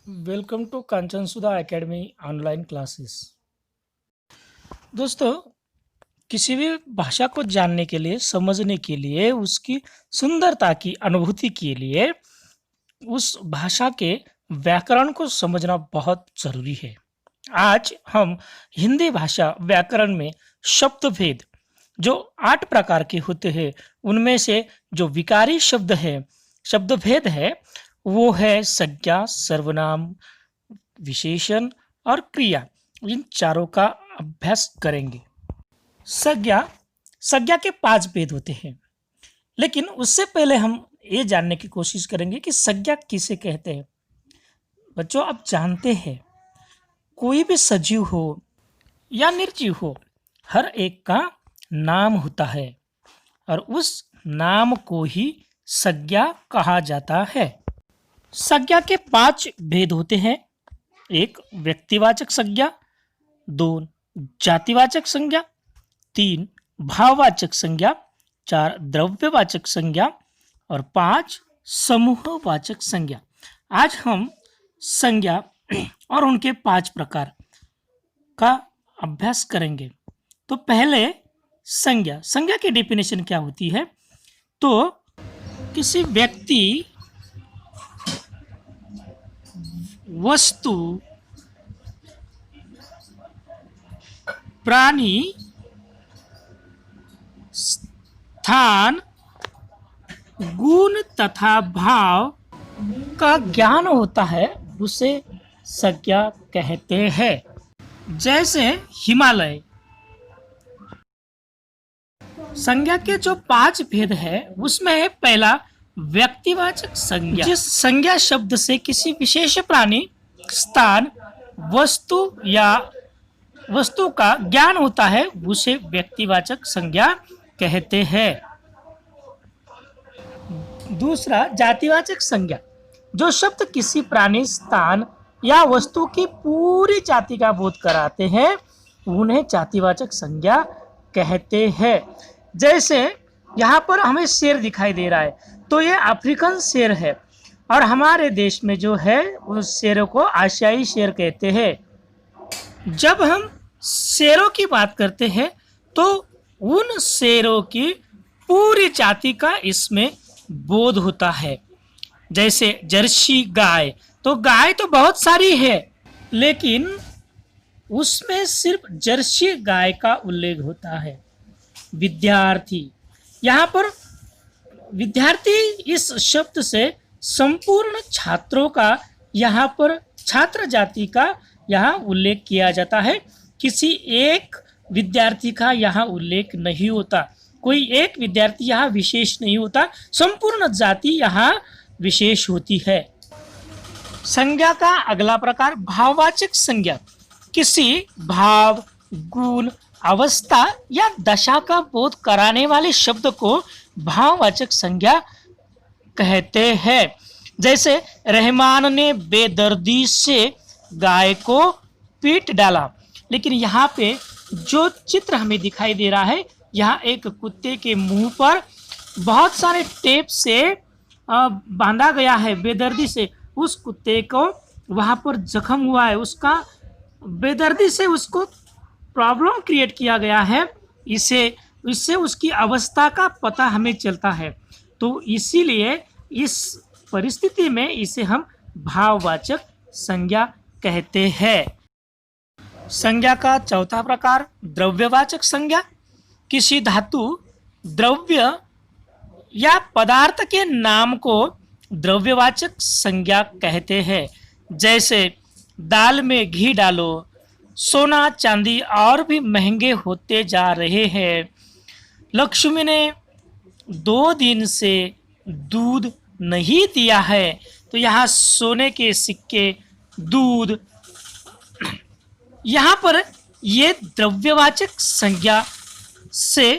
Welcome to Kanchan Sudha academy online classes. दोस्तों, किसी भी भाषा को जानने के लिए, समझने के लिए, उसकी सुंदरता की अनुभूति के लिए उस भाषा के व्याकरण को समझना बहुत जरूरी है। आज हम हिंदी भाषा व्याकरण में शब्द भेद जो 8 प्रकार के होते हैं, उनमें से जो विकारी शब्द भेद है, वो है संज्ञा, सर्वनाम, विशेषण और क्रिया। इन चारों का अभ्यास करेंगे। संज्ञा के 5 भेद होते हैं, लेकिन उससे पहले हम ये जानने की कोशिश करेंगे कि संज्ञा किसे कहते हैं। बच्चों, आप जानते हैं, कोई भी सजीव हो या निर्जीव हो, हर एक का नाम होता है और उस नाम को ही संज्ञा कहा जाता है। संज्ञा के 5 भेद होते हैं। 1 व्यक्तिवाचक संज्ञा, 2 जातिवाचक संज्ञा, 3 भाववाचक संज्ञा, 4 द्रव्यवाचक संज्ञा और 5 समूहवाचक संज्ञा। आज हम संज्ञा और उनके 5 प्रकार का अभ्यास करेंगे। तो पहले संज्ञा की डेफिनेशन क्या होती है? तो किसी व्यक्ति, वस्तु, प्राणी, स्थान, गुण तथा भाव का ज्ञान होता है, उसे संज्ञा कहते हैं। जैसे हिमालय। संज्ञा के जो 5 भेद है, उसमें है पहला व्यक्तिवाचक संज्ञा। जिस संज्ञा शब्द से किसी विशेष प्राणी, स्थान, वस्तु का ज्ञान होता है, उसे व्यक्तिवाचक संज्ञा कहते हैं। दूसरा जातिवाचक संज्ञा। जो शब्द किसी प्राणी, स्थान या वस्तु की पूरी जाति का बोध कराते हैं, उन्हें जातिवाचक संज्ञा कहते हैं। जैसे यहाँ पर हमें शेर दिखाई दे रहा है, तो ये अफ्रीकन शेर है और हमारे देश में जो है उस शेरों को आशियाई शेर कहते हैं। जब हम शेरों की बात करते हैं तो उन शेरों की पूरी जाति का इसमें बोध होता है। जैसे जर्सी गाय, तो गाय तो बहुत सारी है, लेकिन उसमें सिर्फ जर्सी गाय का उल्लेख होता है। विद्यार्थी, यहाँ पर विद्यार्थी इस शब्द से संपूर्ण छात्रों का, यहाँ पर छात्र जाति का यहाँ उल्लेख किया जाता है। किसी एक विद्यार्थी का यहाँ उल्लेख नहीं होता, कोई एक विद्यार्थी यहाँ विशेष नहीं होता, संपूर्ण जाति यहाँ विशेष होती है। संज्ञा का अगला प्रकार भाववाचक संज्ञा। किसी भाव, गुण, अवस्था या दशा का बोध कराने वाले शब्द को भाववाचक संज्ञा कहते हैं। जैसे रहमान ने बेदर्दी से गाय को पीट डाला। लेकिन यहाँ पे जो चित्र हमें दिखाई दे रहा है, यहाँ एक कुत्ते के मुंह पर बहुत सारे टेप से बांधा गया है बेदर्दी से। उस कुत्ते को वहाँ पर जख्म हुआ है, उसका बेदर्दी से उसको प्रॉब्लम क्रिएट किया गया है। इससे उसकी अवस्था का पता हमें चलता है। तो इसीलिए इस परिस्थिति में इसे हम भाववाचक संज्ञा कहते हैं। संज्ञा का चौथा प्रकार द्रव्यवाचक संज्ञा। किसी धातु, द्रव्य या पदार्थ के नाम को द्रव्यवाचक संज्ञा कहते हैं। जैसे दाल में घी डालो, सोना चांदी और भी महंगे होते जा रहे हैं, लक्ष्मी ने 2 दिन से दूध नहीं दिया है। तो यहाँ सोने के सिक्के, दूध, यहाँ पर ये द्रव्यवाचक संज्ञा से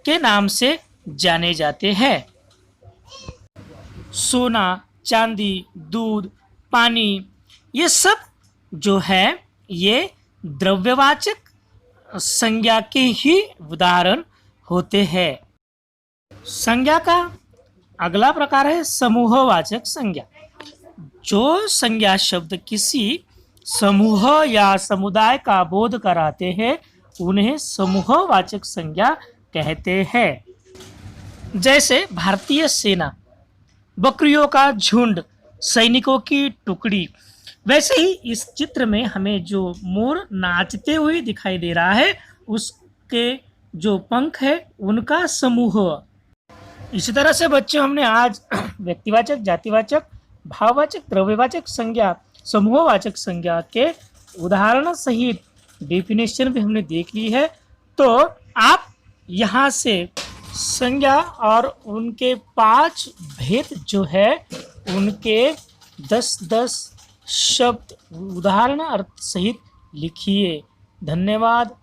के नाम से जाने जाते हैं। सोना, चांदी, दूध, पानी, ये सब जो है ये द्रव्यवाचक संज्ञा के ही उदाहरण होते हैं। संज्ञा का अगला प्रकार है समूहवाचक संज्ञा। जो संज्ञा शब्द किसी समूह या समुदाय का बोध कराते हैं उन्हें समूहवाचक संज्ञा कहते हैं। जैसे भारतीय सेना, बकरियों का झुंड, सैनिकों की टुकड़ी। वैसे ही इस चित्र में हमें जो मोर नाचते हुए दिखाई दे रहा है उसके जो पंख है उनका समूह। इसी तरह से बच्चों हमने आज व्यक्तिवाचक, जातिवाचक, भाववाचक, द्रव्यवाचक संज्ञा, समूहवाचक संज्ञा के उदाहरण सहित डेफिनेशन भी हमने देख ली है। तो आप यहाँ से संज्ञा और उनके 5 भेद जो है उनके 10-10 शब्द उदाहरण अर्थ सहित लिखिए। धन्यवाद।